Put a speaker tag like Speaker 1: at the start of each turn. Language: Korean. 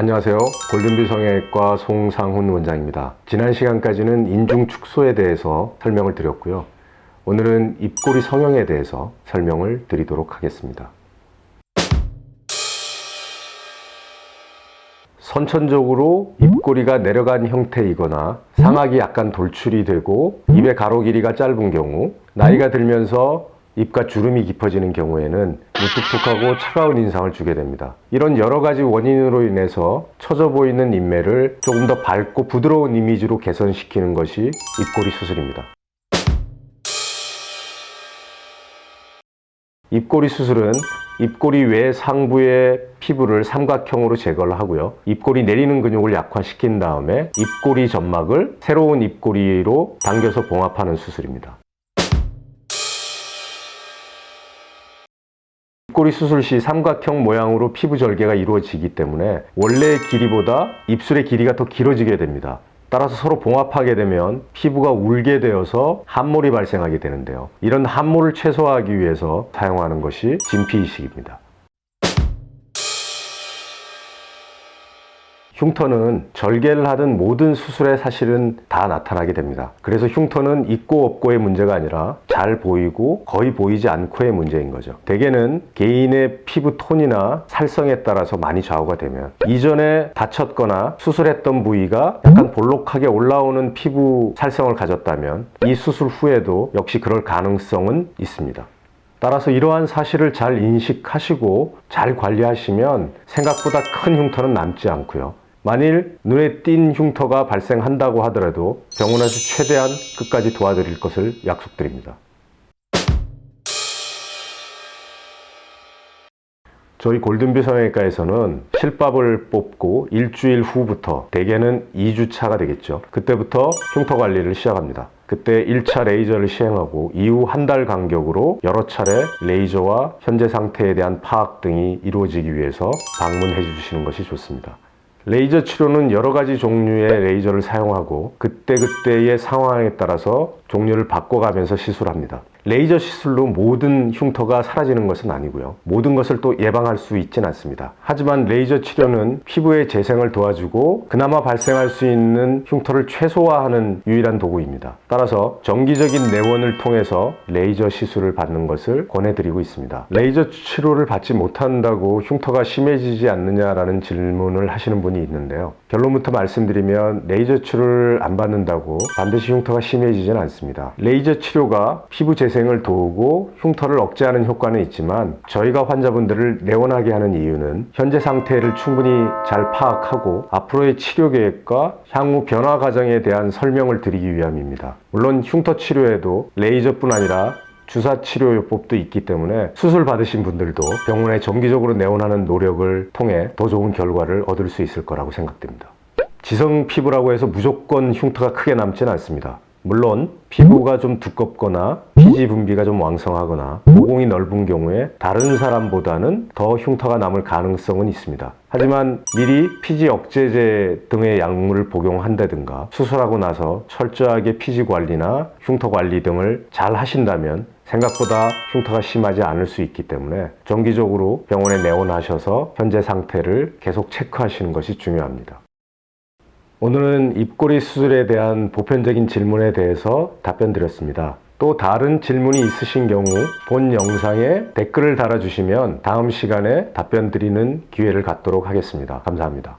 Speaker 1: 안녕하세요. 골든뷰 성형외과 송상훈 원장입니다. 지난 시간까지는 인중 축소에 대해서 설명을 드렸고요. 오늘은 입꼬리 성형에 대해서 설명을 드리도록 하겠습니다. 선천적으로 입꼬리가 내려간 형태이거나 상악이 약간 돌출이 되고 입의 가로 길이가 짧은 경우, 나이가 들면서 입가 주름이 깊어지는 경우에는 무뚝뚝하고 차가운 인상을 주게 됩니다. 이런 여러 가지 원인으로 인해서 처져 보이는 인매를 조금 더 밝고 부드러운 이미지로 개선시키는 것이 입꼬리 수술입니다. 입꼬리 수술은 입꼬리 외 상부의 피부를 삼각형으로 제거를 하고요. 입꼬리 내리는 근육을 약화시킨 다음에 입꼬리 점막을 새로운 입꼬리로 당겨서 봉합하는 수술입니다. 입꼬리 수술 시 삼각형 모양으로 피부 절개가 이루어지기 때문에 원래의 길이보다 입술의 길이가 더 길어지게 됩니다. 따라서 서로 봉합하게 되면 피부가 울게 되어서 함몰이 발생하게 되는데요. 이런 함몰을 최소화하기 위해서 사용하는 것이 진피 이식입니다. 흉터는 절개를 하든 모든 수술에 사실은 다 나타나게 됩니다. 그래서 흉터는 있고 없고의 문제가 아니라 잘 보이고 거의 보이지 않고의 문제인 거죠. 대개는 개인의 피부 톤이나 살성에 따라서 많이 좌우가 되면, 이전에 다쳤거나 수술했던 부위가 약간 볼록하게 올라오는 피부 살성을 가졌다면 이 수술 후에도 역시 그럴 가능성은 있습니다. 따라서 이러한 사실을 잘 인식하시고 잘 관리하시면 생각보다 큰 흉터는 남지 않고요. 만일 눈에 띈 흉터가 발생한다고 하더라도 병원에서 최대한 끝까지 도와드릴 것을 약속드립니다. 저희 골든뷰 성형외과에서는 실밥을 뽑고 일주일 후부터, 대개는 2주차가 되겠죠. 그때부터 흉터 관리를 시작합니다. 그때 1차 레이저를 시행하고 이후 한 달 간격으로 여러 차례 레이저와 현재 상태에 대한 파악 등이 이루어지기 위해서 방문해 주시는 것이 좋습니다. 레이저 치료는 여러 가지 종류의 레이저를 사용하고 그때그때의 상황에 따라서 종류를 바꿔가면서 시술합니다. 레이저 시술로 모든 흉터가 사라지는 것은 아니고요. 모든 것을 또 예방할 수 있지는 않습니다. 하지만 레이저 치료는 피부의 재생을 도와주고 그나마 발생할 수 있는 흉터를 최소화하는 유일한 도구입니다. 따라서 정기적인 내원을 통해서 레이저 시술을 받는 것을 권해드리고 있습니다. 레이저 치료를 받지 못한다고 흉터가 심해지지 않느냐라는 질문을 하시는 분이 있는데요. 결론부터 말씀드리면 레이저 치료를 안 받는다고 반드시 흉터가 심해지지는 않습니다. 레이저 치료가 피부 재생을 도우고 흉터를 억제하는 효과는 있지만, 저희가 환자분들을 내원하게 하는 이유는 현재 상태를 충분히 잘 파악하고 앞으로의 치료 계획과 향후 변화 과정에 대한 설명을 드리기 위함입니다. 물론 흉터 치료에도 레이저뿐 아니라 주사 치료요법도 있기 때문에 수술 받으신 분들도 병원에 정기적으로 내원하는 노력을 통해 더 좋은 결과를 얻을 수 있을 거라고 생각됩니다. 지성 피부라고 해서 무조건 흉터가 크게 남지는 않습니다. 물론 피부가 좀 두껍거나 피지 분비가 좀 왕성하거나 모공이 넓은 경우에 다른 사람보다는 더 흉터가 남을 가능성은 있습니다. 하지만 미리 피지 억제제 등의 약물을 복용한다든가 수술하고 나서 철저하게 피지 관리나 흉터 관리 등을 잘 하신다면 생각보다 흉터가 심하지 않을 수 있기 때문에 정기적으로 병원에 내원하셔서 현재 상태를 계속 체크하시는 것이 중요합니다. 오늘은 입꼬리 수술에 대한 보편적인 질문에 대해서 답변 드렸습니다. 또 다른 질문이 있으신 경우 본 영상에 댓글을 달아주시면 다음 시간에 답변 드리는 기회를 갖도록 하겠습니다. 감사합니다.